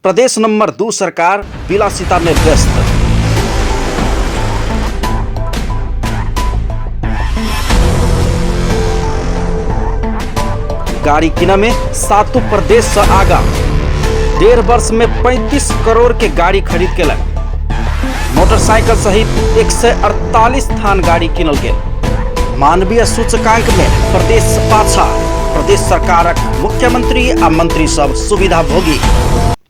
प्रदेश number 2 सरकार विलासिता में व्यस्त। गाड़ी किन में सातों प्रदेश से आगा। 1.5 वर्ष में 35 करोड़ के गाड़ी खरीद के लग। मोटरसाइकिल सहित 148 थान गाड़ी किनल गेल। मानवीय सूचकांक में प्रदेश पाछा। प्रदेश सरकारक मुख्यमंत्री आ मंत्री सब सुविधा भोगी।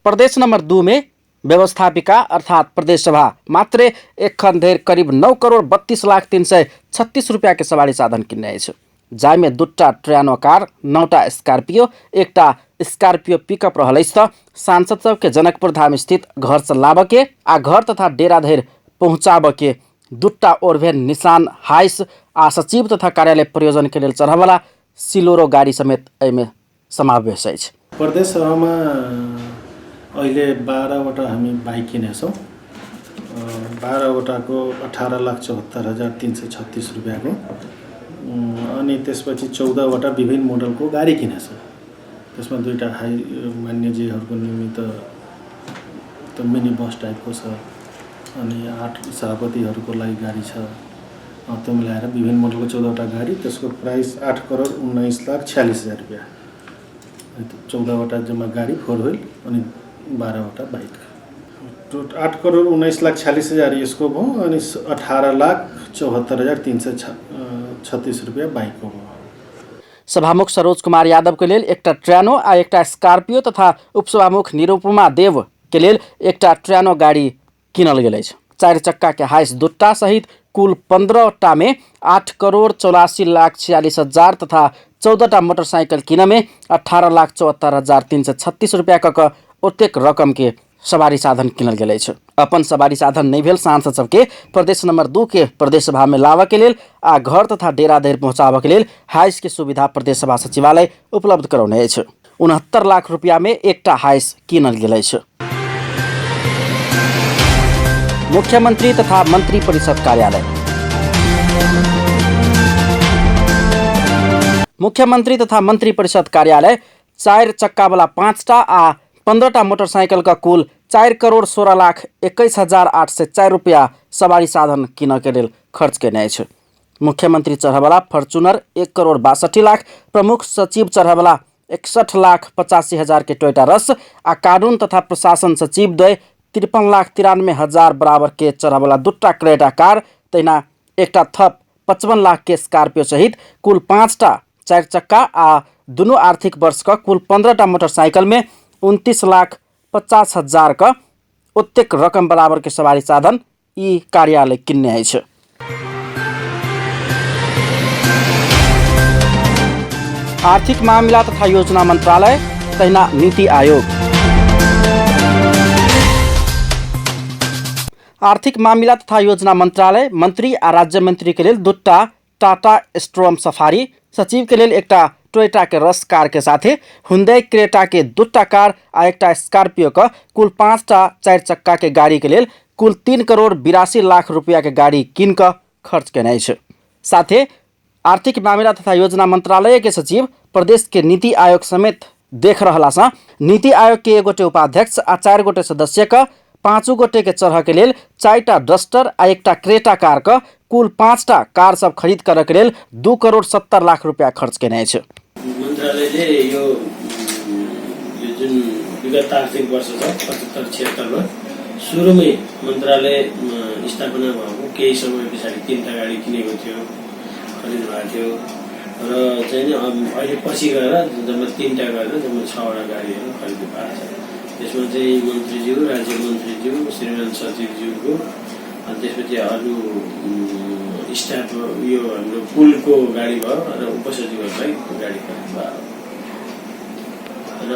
प्रदेश नंबर 2 में व्यवस्थापिका अर्थात प्रदेश सभा मात्र एखन धरि करीब 9 करोड़ 32 लाख 336 रुपया के सवारी साधन किन्ने अछि। जाय में 2टा ट्रयानो कार, 9टा स्कॉर्पियो, 1टा स्कॉर्पियो पिकअप रहल अछि। तऽ सांसद सबके जनकपुर धाम स्थित घर से लाबऽ के आ घर तथा डेरा धरि पहुँचाबऽ के 2टा ओरवेन निशान हाइस आ सचिव तथा कार्यालय प्रयोजन के लेल चढ़वला सिलोरो गाड़ी समेत एहिमे समावेश अछि। प्रदेश सभामा अहिले 12वटा हामी बाइक किनेछौँ। 12वटाको 18,74,336 रुपियाँको अनि त्यसपछि 14वटा विभिन्न मोडलको गाडी किनेछौँ। त्यसमा 2टा हाई मान्यजीहरूको निमित्त त मिनी बस टाइपको छ अनि 8 सभापतिहरूको लागि गाडी छ। त्यो मिलाएर विभिन्न मोडलको 14वटा गाडी, त्यसको प्राइस 8 करोड 19,46,000 रुपियाँ। 14वटा जम्मा गाडी 4 व्हील अनि 12वटा बाइक। 8 करोड 19,46,000 यसको भयो अनि 18,74,336 रुपियाँ बाइकको भयो। सभामुख सरोज कुमार यादव के लेल 1टा ट्रयानो आ 1टा स्कॉर्पियो तथा उपसभामुख निरुपमा देव के लेल 1टा ट्रयानो गाड़ी किनल गेल अछि। 4 चक्का के हाइस 2टा सहित कुल 15टा में 8 करोड़ 84,46,000 तथा 14टा मोटरसाइकिल किन में 18,74,336 रुपया कऽ ओतेक रकम के सवारी साधन किनल गेल अछि। अपन सवारी साधन नहीं भेल सांसद सबके प्रदेश नंबर 2 के प्रदेश सभा में लाबऽ के लेल आ घर तथा डेरा धरि पहुँचाबऽ के लेल हाइस के सुविधा प्रदेश सभा सचिवालय उपलब्ध करौने अछि। 69 लाख रुपया में 1टा हाइस किनल गेल अछि। मुख्यमंत्री तथा मंत्री परिषद कार्यालय। मुख्यमंत्री तथा मंत्री परिषद कार्यालय 4 चक्का वाला 5टा आ 15टा मोटरसाइकिल का कुल 4 करोड़ 16,21,804 रुपया सवारी साधन किन के लेल खर्च केने अछि। मुख्यमंत्री चढ़वला फॉर्च्यूनर 1 करोड़ 62 लाख, प्रमुख सचिव चढ़वला 61,85,000 के टोयोटा रस आ कानून तथा प्रशासन सचिव द्वय 53,93,000 बराबर के चढ़वला 2टा क्रेटा कार, तहिना 1टा थप 55 लाख के स्कॉर्पियो सहित कुल 5टा 4 चक्का आ दुनू आर्थिक वर्ष का कुल 15टा मोटरसाइकिल में 29,50,000 का ओतेक रकम बराबर के सवारी साधन ई कार्यालय किन्ने अछि। आर्थिक मामला तथा योजना मंत्रालय तहिना नीति आयोग। आर्थिक मामला तथा योजना मंत्रालय मंत्री आ राज्य मंत्री के लेल 2टा टाटा स्ट्रॉम सफारी, सचिव के लेल 1टा टोयोटा के रस कार के साथे हुंडई क्रेटा के 2टा कार आ 1टा स्कॉर्पियो का कुल 5टा 4 चक्का के गाड़ी के लेल कुल 3 करोड़ 82 लाख रुपया के गाड़ी किन कर खर्च केने अछि। साथे आर्थिक मामला तथा योजना मंत्रालय के सचिव प्रदेश के नीति आयोग समेत देख रहला सा नीति आयोग के 1 गोटे उपाध्यक्ष आ 4 गोटे सदस्य का 5 गोटे के चढ़ के लेल 4टा डस्टर आ 1टा क्रेटा कार का कुल 5टा कार सब खरीद कर के लेल 2 करोड़ 70 लाख रुपया खर्च केने अछि। मन्त्रालयले यो जुन विगत आर्थिक वर्ष छ 75-76 मा सुरुमै मन्त्रालय स्थापना भएको केही समय पछाडि 3टा गाडी किनेको थियो, खरिद भएको थियो र चाहिँ अहिले पछि गएर जम्मा 3टा गरेर जम्मा 6वटा गाडीहरू खरिद भएको छ। त्यसमा चाहिँ मन्त्रीज्यू, राज्य मन्त्रीज्यू, श्रीमान सचिवज्यूको अनि त्यसपछि अरू स्टाफ यो हाम्रो पुलको गाडी भयो र उपसचिवहरूलाई गाडी खरिद भयो। र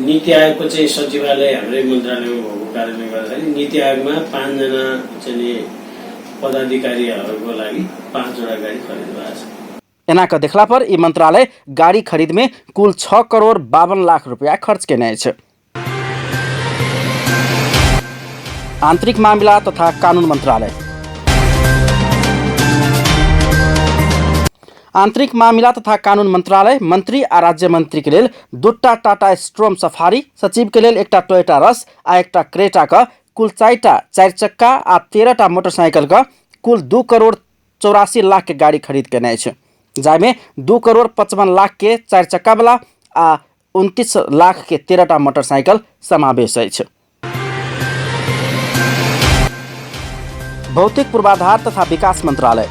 नीति आयोगको चाहिँ सचिवालय हाम्रै मन्त्रालयमा भएको कारणले गर्दाखेरि नीति आयोगमा 5 जना चाहिँ पदाधिकारीहरूको लागि 5वटा गाडी खरिद भएको छ। एनाका देखला पर ई मंत्रालय गाड़ी खरीद में कुल 6 करोड़ 52 लाख रुपया खर्च केने अछि। आंतरिक मामला तथा कानून मंत्रालय। आंतरिक मामिला तथा कानून मंत्रालय मंत्री आ राज्य मंत्री के लेल 2टा टाटा स्ट्रोम सफारी, सचिव के लेल 1टा टोयोटा रस आ 1टा क्रेटा का कुल 4टा 4 चक्का आ 13टा मोटरसाइकिल का कुल 2 करोड़ 84 लाख के गाड़ी खरीद केने छै, जाहिमे 2 करोड़ 55 लाख के 4 चक्का वाला आ 29 लाख के 13टा मोटरसाइकिल समावेश अछि। भौतिक पूर्वाधार तथा विकास मंत्रालय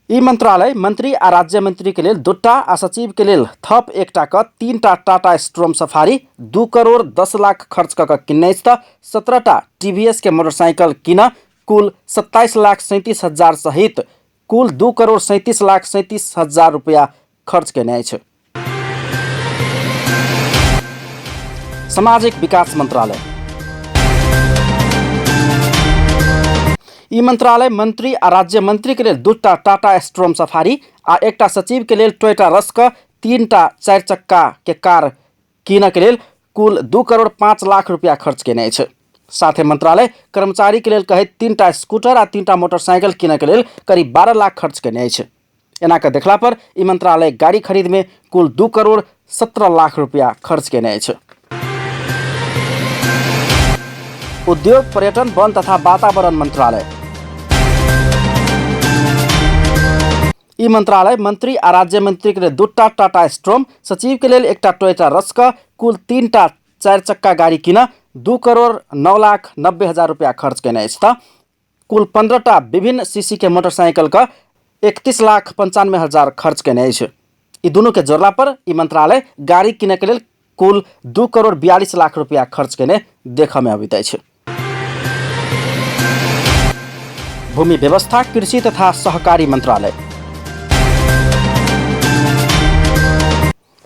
ई मंत्रालय मंत्री आ राज्य मंत्री के लेल 2टा आ सचिव के लेल थप 1टा का 3टा टाटा स्ट्रोम सफारी 2 करोड़ 10 लाख खर्च क किन्ने त 17टा टीवीएस के मोटरसाइकिल किन कुल 27 लाख 37 हजार सहित कुल 2 करोड़ 37 लाख 37 हजार रुपया खर्च केने छै। सामाजिक विकास मंत्रालय ई मंत्रालय मंत्री आ राज्य मंत्री के लेल 2टा टाटा स्ट्रोम सफारी आ 1टा सचिव के लेल टोयोटा रस का 3टा 4 चक्का के कार किन के लेल कुल 2 करोड़ 5 लाख रुपया खर्च केने छै। साथे मंत्रालय कर्मचारी के लेल कहित 3टा स्कूटर आ 3टा मोटरसाइकिल किन के लेल करीब 12 लाख खर्च केने छै। एना के देखला पर ई मंत्रालय गाड़ी खरीद में कुल 2 करोड़ 17 लाख रुपया खर्च केने छै। उद्योग, पर्यटन, वन तथा वातावरण मंत्रालय ई मंत्रालय मंत्री आ राज्य मंत्री के लिए 2टा टाटा स्ट्रोम, सचिव के लिए 1टा टोयोटा रस का कुल 3टा 4 चक्का गाड़ी किन 2 करोड़ 9 लाख 90 हजार रुपया खर्च केने अछि। कुल 15टा विभिन्न सीसी के मोटरसाइकिल का 31 लाख 95 हजार खर्च केने अछि। ई दुनू के जोड़ला पर ई मंत्रालय गाड़ी किने के लिए कुल 2 करोड़ 42 लाख रुपया खर्च केने देख में अबित अछि। भूमि व्यवस्था, कृषि तथा सहकारी मंत्रालय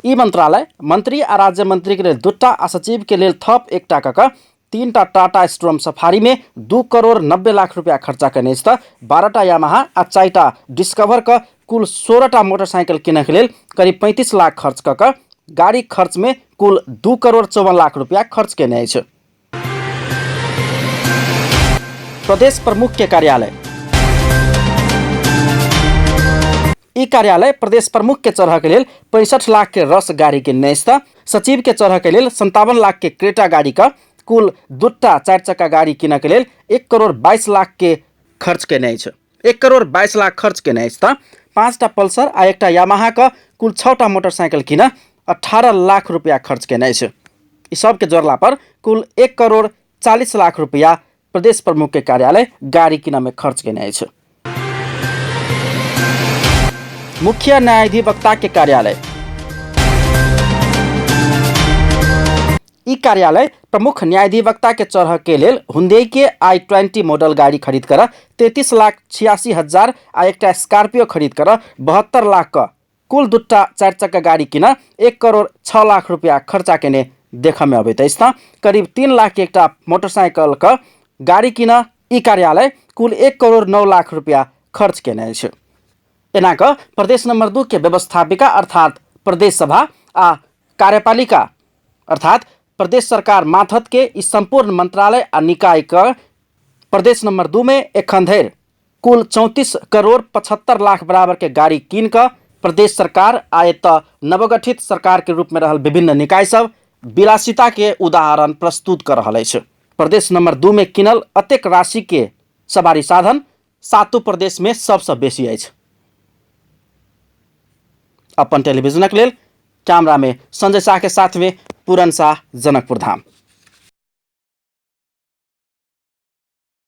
ई मंत्रालय मंत्री आ राज्य मंत्री के लिए 2टा आ सचिव के लिए थप 1टा का 3टा टाटा स्ट्रोम सफारी में 2 करोड़ 90 लाख रुपया खर्चा करने 12टा यामाहा आ 4टा डिस्कवर का कुल 16टा मोटरसाइकिल किने के लिए करीब 35 लाख खर्च का गाड़ी खर्च में कुल 2 करोड़ 54 लाख रुपया खर्च केने अछि। प्रदेश प्रमुख के कार्यालय ई कार्यालय प्रदेश प्रमुख के चढ़ के लिए 65 लाख के रस गाड़ी किन्ने अछि। सचिव के चढ़ के लिए 57 लाख के क्रेटा गाड़ी का कुल 2टा 4 चक्का गाड़ी किन के लिए 1 करोड़ 22 लाख के खर्च केने अछि। 1 करोड़ 22 लाख खर्च केने अछि। 5टा पल्सर आ 1टा यामाहा का कुल 6टा मोटरसाइकिल किन 18 लाख रुपया खर्च केने अछि। ई सब के जोड़ला पर कुल 1 करोड़ 40 लाख रुपया प्रदेश प्रमुख के कार्यालय गाड़ी किन में खर्च केने अछि। मुख्य न्यायाधिवक्ता के कार्यालय ई कार्यालय प्रमुख न्यायाधिवक्ता के चढ़ के लेल हुंडई के i20 मॉडल गाड़ी खरीद कर 33 लाख 86 हजार आ 1टा स्कॉर्पियो खरीद कर 72 लाख का कुल 2टा 4 चक्का गाड़ी किन 1 करोड़ 6 लाख रुपया खर्चा केने देख में अबित अछि। करीब 3 लाख के 1टा मोटरसाइकिल का गाड़ी किन ई कार्यालय कुल 1 करोड़ 9 लाख रुपया खर्च केने अछि। एना का प्रदेश नंबर 2 के व्यवस्थापिका अर्थात प्रदेश सभा आ कार्यपालिका अर्थात प्रदेश सरकार माथत के इस संपूर्ण मंत्रालय आ निकाय का प्रदेश नंबर 2 में एखन धरि कुल 34 करोड़ 75 लाख बराबर के गाड़ी कीन का प्रदेश सरकार आ एतऽ नवगठित सरकार के रूप में रहल विभिन्न निकाय सब विलासिता के उदाहरण प्रस्तुत कर रहल अछि। प्रदेश नंबर 2 में किनल अतेक राशि के सवारी साधन 7 प्रदेश में सबसे बेसी अछि। अपन टेलीविजन के लेल कैमरा में संजय शाह के साथ में पूरन शाह, जनकपुर धाम।